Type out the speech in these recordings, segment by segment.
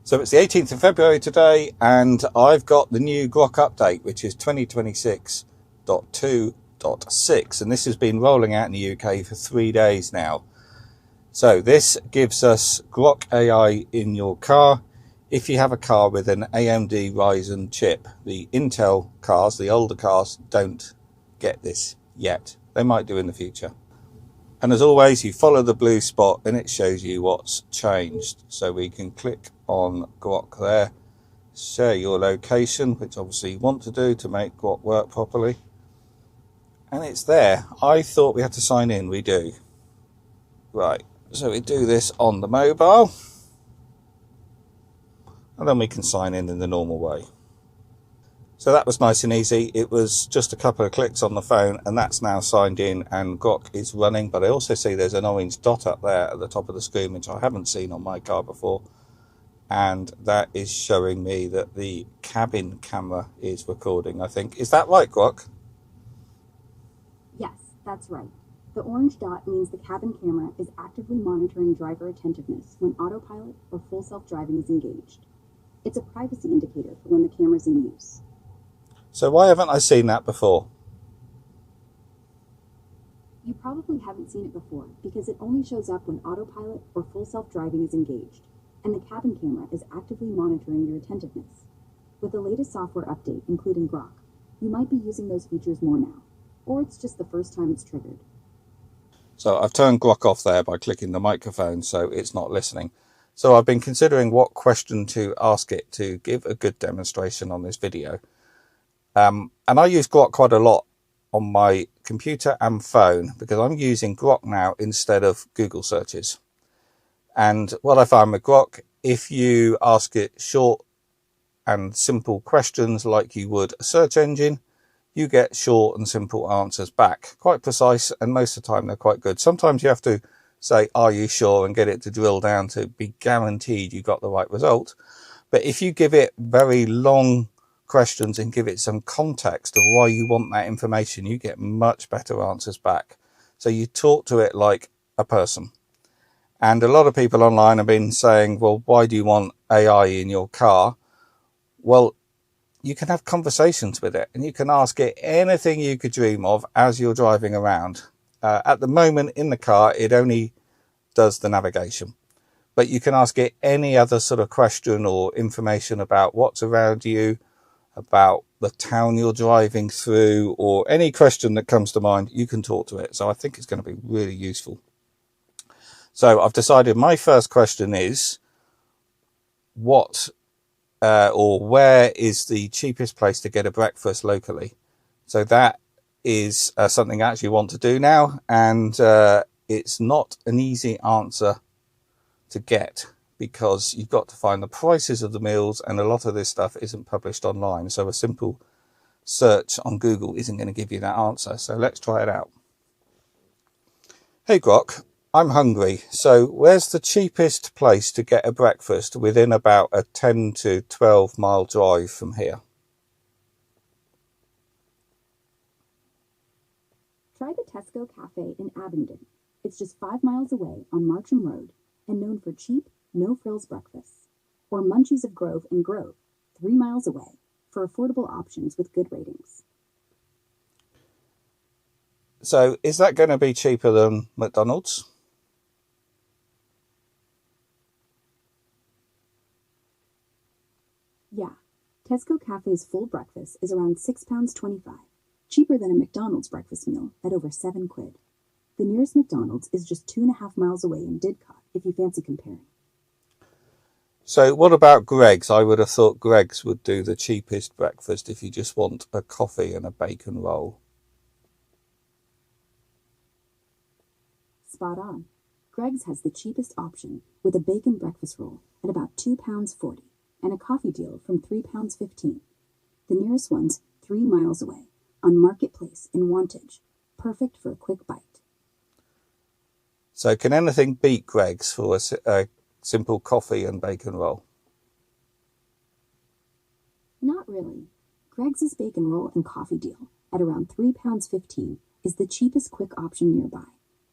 So it's the 18th of February today, and I've got the new Grok update, which is 2026.2.6, and this has been rolling out in the UK for 3 days now. So this gives us Grok AI in your car if you have a car with an AMD Ryzen chip. The Intel cars, the older cars, don't get this yet. They might do in the future. And as always, you follow the blue spot and it shows you what's changed. So we can click on Grok there, share your location, which obviously you want to do to make Grok work properly. And it's there. I thought we had to sign in, we do. Right, so we do this on the mobile. And then we can sign in the normal way. So that was nice and easy. It was just a couple of clicks on the phone and that's now signed in and Grok is running. But I also see there's an orange dot up there at the top of the screen, which I haven't seen on my car before. And that is showing me that the cabin camera is recording, I think. Is that right, Grok? Yes, that's right. The orange dot means the cabin camera is actively monitoring driver attentiveness when autopilot or full self-driving is engaged. It's a privacy indicator for when the camera's in use. So why haven't I seen that before? You probably haven't seen it before because it only shows up when autopilot or full self-driving is engaged, and the cabin camera is actively monitoring your attentiveness. With the latest software update, including Grok, you might be using those features more now, or it's just the first time it's triggered. So I've turned Grok off there by clicking the microphone so it's not listening. So I've been considering what question to ask it to give a good demonstration on this video. And I use Grok quite a lot on my computer and phone because I'm using Grok now instead of Google searches. And what I found with Grok, if you ask it short and simple questions like you would a search engine, you get short and simple answers back. Quite precise, and most of the time they're quite good. Sometimes you have to say, are you sure, and get it to drill down to be guaranteed you got the right result. But if you give it very long questions and give it some context of why you want that information, you get much better answers back. So you talk to it like a person. And a lot of people online have been saying, well, why do you want AI in your car? Well, you can have conversations with it and you can ask it anything you could dream of as you're driving around. At the moment in the car, it only does the navigation. But you can ask it any other sort of question or information about what's around you, about the town you're driving through, or any question that comes to mind, you can talk to it. So I think it's going to be really useful. So I've decided my first question is, what or where is the cheapest place to get a breakfast locally? So that is something I actually want to do now, and it's not an easy answer to get because you've got to find the prices of the meals, and a lot of this stuff isn't published online. So a simple search on Google isn't going to give you that answer. So let's try it out. Hey Grok, I'm hungry. So where's the cheapest place to get a breakfast within about a 10 to 12 mile drive from here? Try the Tesco Cafe in Abingdon. It's just 5 miles away on Marcham Road and known for cheap, no-frills breakfasts. Or Munchies of Grove in Grove, 3 miles away, for affordable options with good ratings. So is that going to be cheaper than McDonald's? Yeah, Tesco Cafe's full breakfast is around £6.25, cheaper than a McDonald's breakfast meal at over £7. The nearest McDonald's is just 2.5 miles away in Didcot, if you fancy comparing. So what about Greggs? I would have thought Greggs would do the cheapest breakfast if you just want a coffee and a bacon roll. Spot on. Greggs has the cheapest option with a bacon breakfast roll at about £2.40 and a coffee deal from £3.15. The nearest one's 3 miles away on Marketplace in Wantage, perfect for a quick bite. So can anything beat Greggs for a simple coffee and bacon roll? Not really. Greggs' bacon roll and coffee deal at around £3.15 is the cheapest quick option nearby,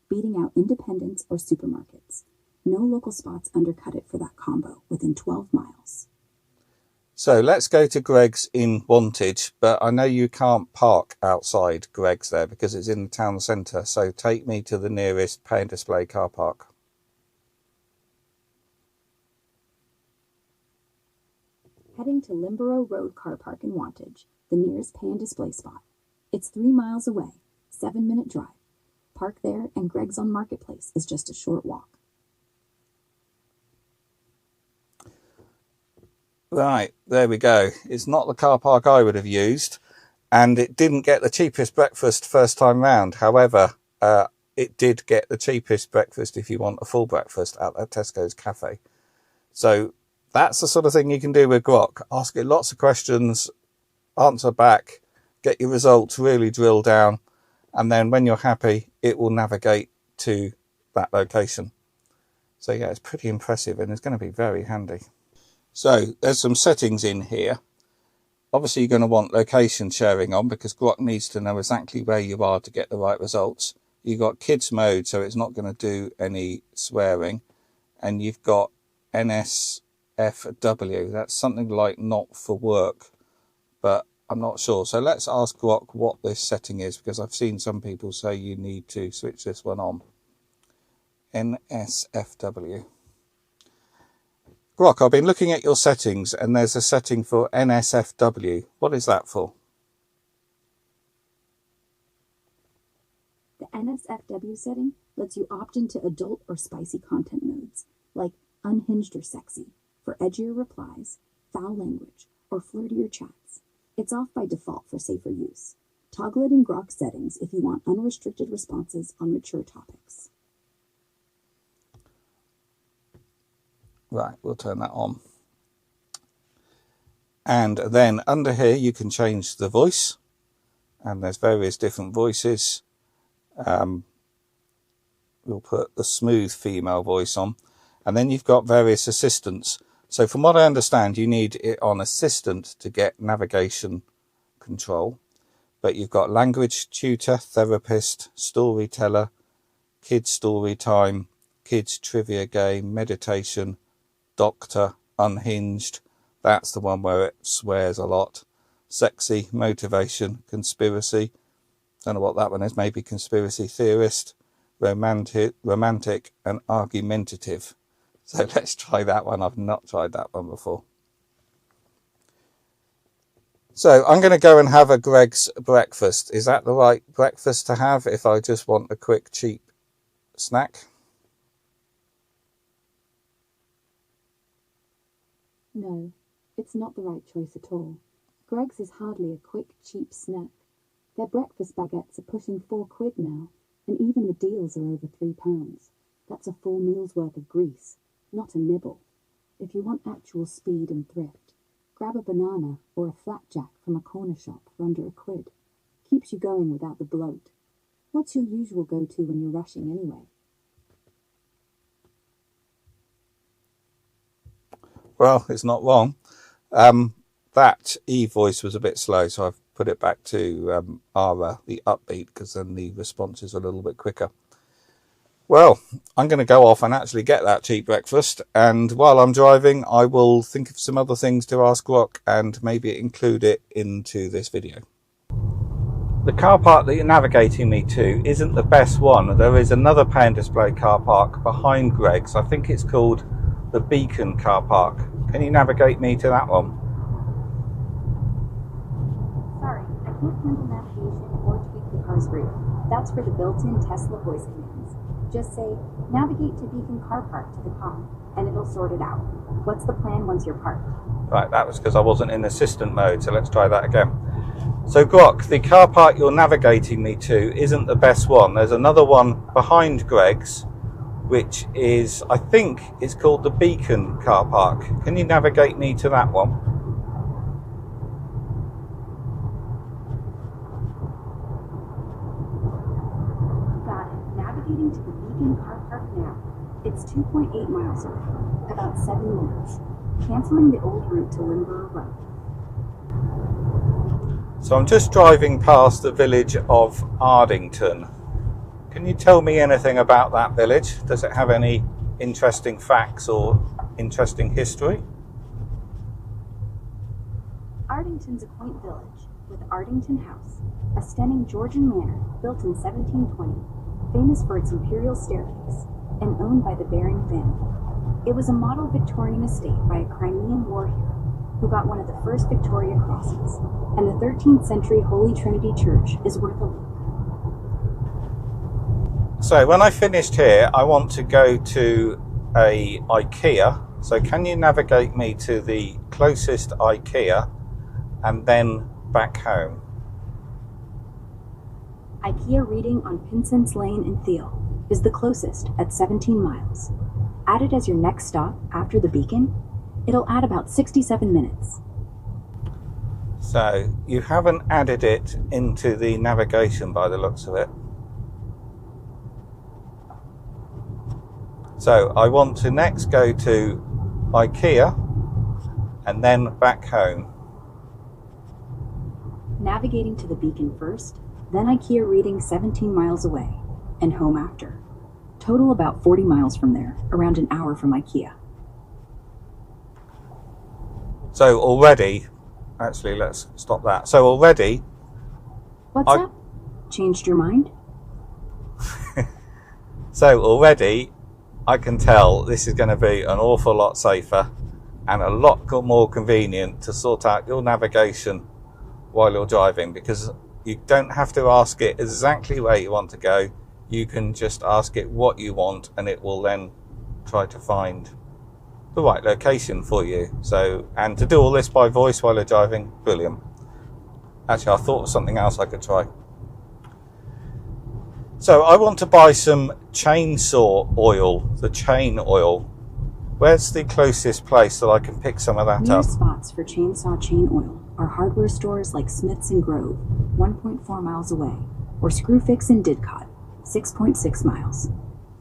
beating out independents or supermarkets. No local spots undercut it for that combo within 12 miles. So let's go to Greg's in Wantage, but I know you can't park outside Greg's there because it's in the town centre. So take me to the nearest pay and display car park. Heading to Limborough Road Car Park in Wantage, the nearest pay and display spot. It's 3 miles away, 7-minute drive. Park there and Greg's on Marketplace is just a short walk. Right, there we go. It's not the car park I would have used, and it didn't get the cheapest breakfast first time round. However, it did get the cheapest breakfast if you want a full breakfast at a Tesco's cafe. So that's the sort of thing you can do with Grok. Ask it lots of questions, answer back, get your results really drill down, and then when you're happy, it will navigate to that location. So yeah, it's pretty impressive and it's going to be very handy. So there's some settings in here. Obviously you're going to want location sharing on because Grok needs to know exactly where you are to get the right results. You've got kids mode, so it's not going to do any swearing. And you've got NSFW. That's something like not for work, but I'm not sure. So let's ask Grok what this setting is, because I've seen some people say you need to switch this one on. NSFW. Grok, I've been looking at your settings and there's a setting for NSFW. What is that for? The NSFW setting lets you opt into adult or spicy content modes, like unhinged or sexy, for edgier replies, foul language, or flirtier chats. It's off by default for safer use. Toggle it in Grok settings if you want unrestricted responses on mature topics. Right, we'll turn that on. And then under here you can change the voice, and there's various different voices. We'll put the smooth female voice on, and then you've got various assistants. So from what I understand, you need it on assistant to get navigation control, but you've got language tutor, therapist, storyteller, kids story time, kids trivia game, meditation, doctor, unhinged, that's the one where it swears a lot, sexy, motivation, conspiracy, don't know what that one is, maybe conspiracy theorist, romantic and argumentative. So let's try that one. I've not tried that one before. So I'm going to go and have a Greg's breakfast. Is that the right breakfast to have if I just want a quick cheap snack? No, it's not the right choice at all. Greg's is hardly a quick, cheap snack. Their breakfast baguettes are pushing £4 now, and even the deals are over £3. That's a full meal's worth of grease, not a nibble. If you want actual speed and thrift, grab a banana or a flapjack from a corner shop for under £1. Keeps you going without the bloat. What's your usual go-to when you're rushing anyway? Well, it's not wrong. That e-voice was a bit slow, so I've put it back to ARA, the upbeat, because then the response is a little bit quicker. Well, I'm going to go off and actually get that cheap breakfast, and while I'm driving, I will think of some other things to ask Grok and maybe include it into this video. The car park that you're navigating me to isn't the best one. There is another pay and display car park behind Greg's. I think it's called the Beacon car park. Can you navigate me to that one? Sorry, I can't handle navigation or tweak the car's route. That's for the built-in Tesla voice commands. Just say, navigate to Beacon car park to the car, and it'll sort it out. What's the plan once you're parked? Right, that was because I wasn't in assistant mode, so let's try that again. So Grok, the car park you're navigating me to isn't the best one. There's another one behind Greg's, which is, I think, it's called the Beacon car park. Can you navigate me to that one? Got it. Navigating to the Beacon car park now. It's 2.8 miles away, about 7 minutes. Canceling the old route to Limborough Road. So I'm just driving past the village of Ardington. Can you tell me anything about that village? Does it have any interesting facts or interesting history? Ardington's a quaint village with Ardington House, a stunning Georgian manor built in 1720, famous for its imperial staircase, and owned by the Baring family. It was a model Victorian estate by a Crimean war hero who got one of the first Victoria Crosses, and the 13th century Holy Trinity Church is worth a look. So when I finished here, I want to go to a IKEA. So can you navigate me to the closest IKEA and then back home? IKEA Reading on Pinson's Lane in Thiel is the closest at 17 miles. Add it as your next stop after the beacon. It'll add about 67 minutes. So you haven't added it into the navigation by the looks of it. So I want to next go to IKEA and then back home. Navigating to the beacon first, then IKEA Reading 17 miles away, and home after. Total about 40 miles from there, around an hour from IKEA. So already, actually let's stop that. So already... What's up? Changed your mind? So already I can tell this is going to be an awful lot safer and a lot more convenient to sort out your navigation while you're driving, because you don't have to ask it exactly where you want to go. You can just ask it what you want and it will then try to find the right location for you. So, and to do all this by voice while you're driving, brilliant. Actually, I thought of something else I could try. So I want to buy some chainsaw oil, the chain oil. Where's the closest place that I can pick some of that up? Nearest spots for chainsaw chain oil are hardware stores like Smith's and Grove, 1.4 miles away, or Screwfix in Didcot, 6.6 miles.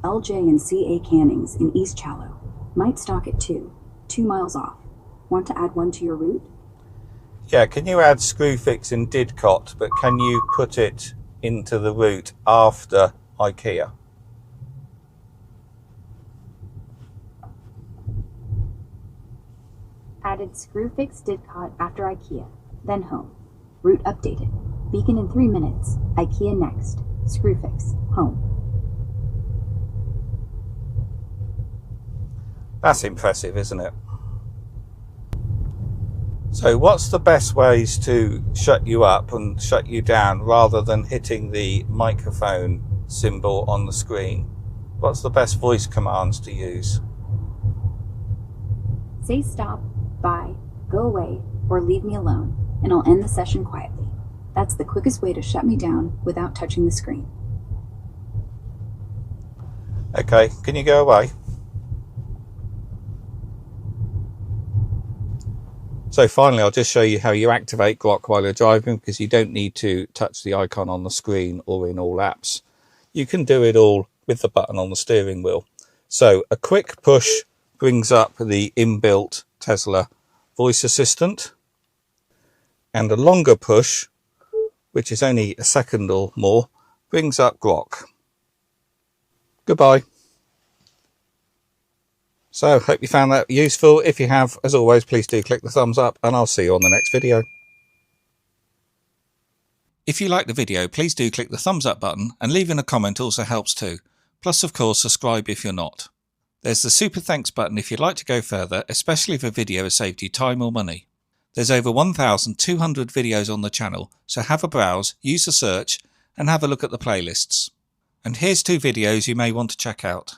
LJ and CA Cannings in East Challow might stock at 2 miles off. Want to add one to your route? Yeah, can you add Screwfix in Didcot, but can you put it into the route after IKEA? Added Screwfix Didcot after IKEA, then home. Route updated. Beacon in 3 minutes. IKEA next. Screwfix. Home. That's impressive, isn't it? So what's the best ways to shut you up and shut you down rather than hitting the microphone symbol on the screen? What's the best voice commands to use? Say stop, bye, go away, or leave me alone, and I'll end the session quietly. That's the quickest way to shut me down without touching the screen. Okay, can you go away? So finally, I'll just show you how you activate Grok while you're driving, because you don't need to touch the icon on the screen or in all apps. You can do it all with the button on the steering wheel. So a quick push brings up the inbuilt Tesla voice assistant, and a longer push, which is only a second or more, brings up Grok. Goodbye. So, hope you found that useful. If you have, as always, please do click the thumbs up, and I'll see you on the next video. If you like the video, please do click the thumbs up button, and leaving a comment also helps too. Plus, of course, subscribe if you're not. There's the super thanks button if you'd like to go further, especially if a video has saved you time or money. There's over 1,200 videos on the channel, so have a browse, use the search, and have a look at the playlists. And here's 2 videos you may want to check out.